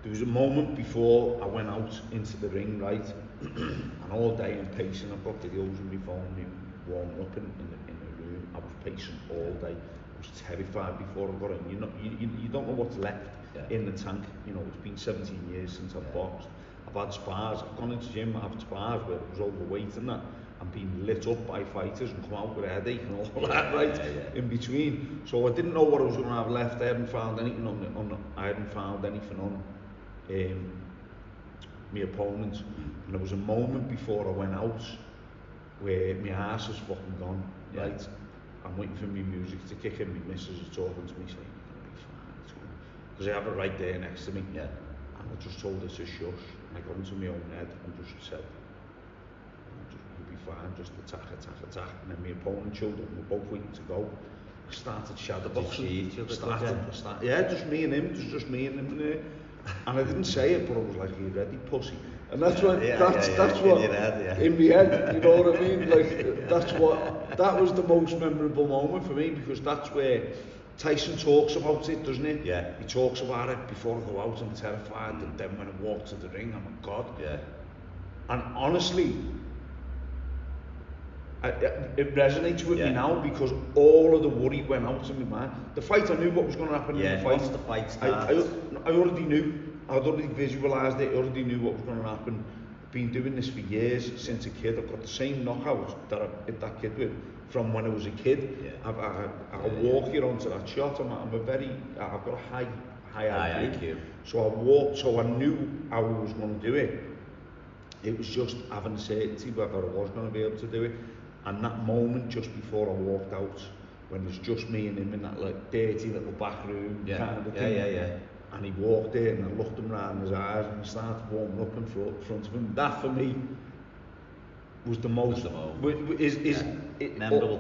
there was a moment before I went out into the ring, right? And all day I'm pacing. I've got videos on my phone, me warming up in the room. I was pacing all day. I was terrified before I got in. You don't know what's left in the tank. You know, it's been 17 years since I've boxed. I've had spars. I've gone into the gym. I've had spars where I was overweight and that, and been lit up by fighters and come out with a headache and all that, right? In between. So I didn't know what I was going to have left. I hadn't found anything I hadn't found anything on my opponents. And there was a moment before I went out where my arse is fucking gone, right? I'm waiting for my music to kick in. My missus is talking to me saying, "You're gonna be fine," because I have it right there next to me. And I just told her to shush. And I got into my own head and just said, "You'll be fine, just attack. And then my opponent showed up, and we're both waiting to go. I started shadowboxing. Just me and him, just me and him there. And I didn't say it, but I was like, "Are you ready, pussy?" And that's what, that's what, in my head, you know what I mean? Like, that was the most memorable moment for me, because that's where Tyson talks about it, doesn't he? He talks about it before I go out, I'm terrified, and then when I walk to the ring, I'm a god. And honestly, it resonates with me now, because all of the worry went out of my mind. The fight, I knew what was going to happen in the fight. Once the fight starts. I already knew. I'd already visualised it. I already knew what was going to happen. I've been doing this for years, since a kid. I've got the same knockout that I hit that kid with from when I was a kid. I walk here onto that shot. I've got a high IQ. So I knew how I was going to do it. It was just having certainty whether I was going to be able to do it. And that moment just before I walked out, when it was just me and him in that like dirty little back room kind of thing. And he walked in, and I looked him round his eyes, and I started warming up in front of him. That for me was the most memorable.